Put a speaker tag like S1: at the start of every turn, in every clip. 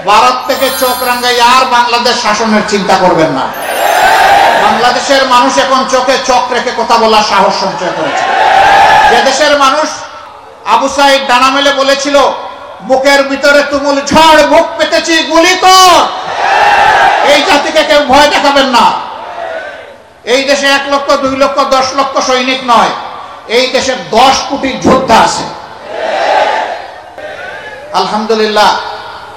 S1: ভারত থেকে চোখ রাঙ্গাই আর বাংলাদেশ শাসনের চিন্তা করবেন না। বাংলাদেশের মানুষ এখন চোখে চোখ রেখে কথা বলার সাহস সঞ্চয় করেছে। যে দেশের মানুষ আবু সাইদ ডানা মেলে বলেছিল, বুকের ভিতরে তুমুল ঝড়, বুক পেতেছি গুলি কর, এই জাতিকে কেউ ভয় দেখাবেন না। এই দেশে 1 লক্ষ 2 লক্ষ 10 লক্ষ সৈনিক নয়, এই দেশে 10 কোটি যোদ্ধা আছে। আলহামদুলিল্লাহ,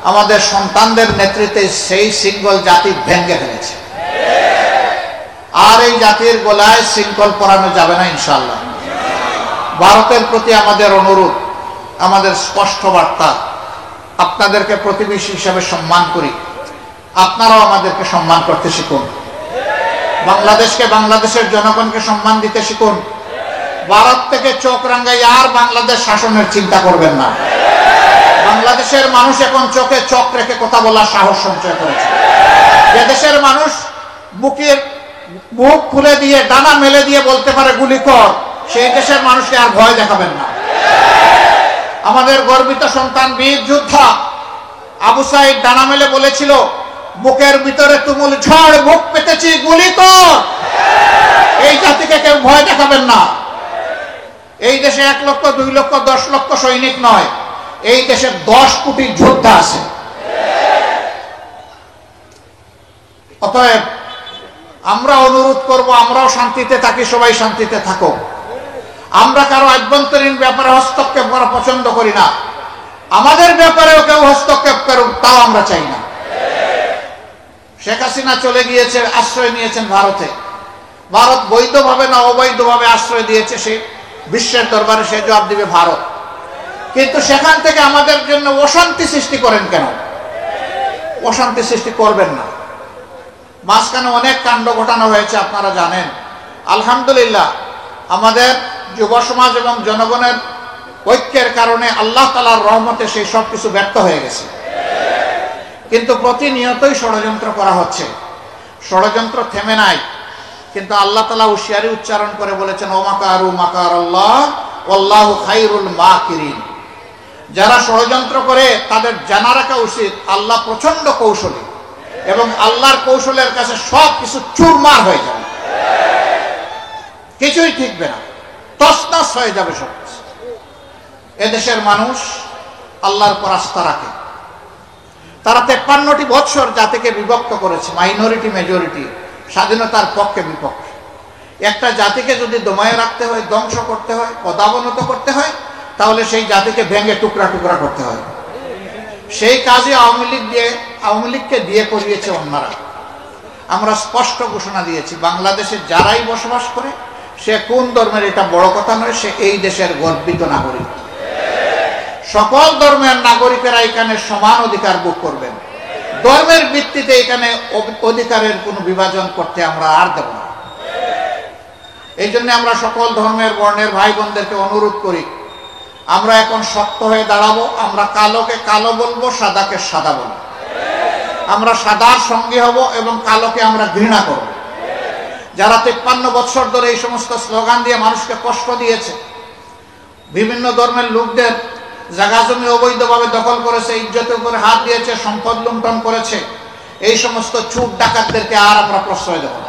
S1: আমাদের সন্তানদের নেতৃত্বে সেই সিঙ্গল জাতি ভেঙে ফেলেছে। আর এই জাতির গলায় শৃঙ্খল পরানো যাবে না ইনশাআল্লাহ। ভারতের প্রতি আমাদের অনুরোধ, আমাদের স্পষ্ট বার্তা, আপনাদেরকে প্রতিবেশী হিসেবে সম্মান করি, আপনারাও আমাদেরকে সম্মান করতে শিখুন। বাংলাদেশকে, বাংলাদেশের জনগণকে সম্মান দিতে শিখুন। ভারত থেকে চোখ রাঙ্গাই আর বাংলাদেশ শাসনের চিন্তা করবেন না। বাংলাদেশের মানুষ এখন চোখে চোখ রেখে কথা বলার সাহস সঞ্চয় করেছে। যে দেশের মানুষ বুক খুলে দিয়ে ডানা মেলে দিয়ে বলতে পারে গুলি কর, সেই দেশের মানুষকে আর ভয় দেখাবেন না। আমাদের গর্বিত সন্তান বীর যোদ্ধা আবু সাইদ ডানা মেলে বলেছিল, বুকের ভিতরে তুমুল ঝড়, বুক পেতেছি গুলি কর, এই জাতিকে কেউ ভয় দেখাবেন না। এই দেশে 1 লক্ষ 2 লক্ষ 10 লক্ষ সৈনিক নয়, এই দেশে 10 কোটি যোদ্ধা আছে। অতএব আমরা অনুরোধ করব, আমরাও শান্তিতে থাকি, সবাই শান্তিতে থাকো। আমরা কারো আভ্যন্তরীণ ব্যাপারে হস্তক্ষেপ করা পছন্দ করি না। আমাদের ব্যাপারেও কেউ হস্তক্ষেপ করুক, তাও আমরা চাই না। শেখ হাসিনা চলে গিয়েছে, আশ্রয় নিয়েছেন ভারতে। ভারত বৈধভাবে না অবৈধভাবে আশ্রয় দিয়েছে, সে বিশ্বের দরবারে সে জবাব দিবে ভারত। কিন্তু সেখান থেকে আমাদের জন্য অশান্তি সৃষ্টি করেন কেন? অশান্তি সৃষ্টি করবেন না। মাঝখানে অনেক কাণ্ড ঘটানো হয়েছে, আপনারা জানেন। আলহামদুলিল্লাহ, আমাদের যুব সমাজ এবং জনগণের ঐক্যের কারণে আল্লাহ তাআলার রহমতে সেই সব কিছু ব্যর্থ হয়ে গেছে। কিন্তু প্রতিনিয়তই ষড়যন্ত্র করা হচ্ছে, ষড়যন্ত্র থেমে নাই। কিন্তু আল্লাহ তাআলা হুঁশিয়ারি উচ্চারণ করে বলেছেন, ওমাকারু মাকারাল্লাহ ওয়াল্লাহু খায়রুল মাকিরিন। যারা ষড়যন্ত্র করে তাদের জানা রাখা উচিত আল্লাহ প্রচন্ড কৌশলী, এবং আল্লাহর কৌশলের কাছে সব কিছু চুরমার হয়ে যাবে, কিছুই ঠিকবে না, তছনছ হয়ে যাবে সব কিছু। এদেশের মানুষ আল্লাহর উপর আস্থা রাখে। তারা 53টি বৎসর জাতিকে বিভক্ত করেছে, মাইনরিটি মেজরিটি, স্বাধীনতার পক্ষে বিপক্ষে। একটা জাতিকে যদি দমায়ে রাখতে হয়, ধ্বংস করতে হয়, পদাবনত করতে হয়, তাহলে সেই জাতিকে ভেঙে টুকরা টুকরা করতে হয়। সেই কাজে আওয়ামী লীগকে দিয়ে করিয়েছে অন্যরা। আমরা স্পষ্ট ঘোষণা দিয়েছি, বাংলাদেশে যারাই বসবাস করে, সে কোন ধর্মের এটা বড় কথা নয়, সে এই দেশের গর্বিত নাগরিক। সকল ধর্মের নাগরিকেরা এখানে সমান অধিকার ভোগ করবেন। ধর্মের ভিত্তিতে এখানে অধিকারের কোনো বিভাজন করতে আমরা আর দেব না। এই জন্য আমরা সকল ধর্মের বর্ণের ভাই বোনদেরকে অনুরোধ করি, আমরা এখন শক্ত হয়ে দাঁড়াবো। আমরা কালোকে কালো বলবো, সাদাকে সাদা বলবো। আমরা সাদার সঙ্গী হব এবং কালোকে আমরা ঘৃণা করব। যারা 53 বছর ধরে এই সমস্ত স্লোগান দিয়ে মানুষকে কষ্ট দিয়েছে, বিভিন্ন ধর্মের লোকদের জায়গা জমি অবৈধভাবে দখল করেছে, ইজ্জতের উপরে হাত দিয়েছে, সম্পদ লুণ্ঠন করেছে, এই সমস্ত চুর ডাকাতদেরকে আর আমরা প্রশ্রয় দেব না।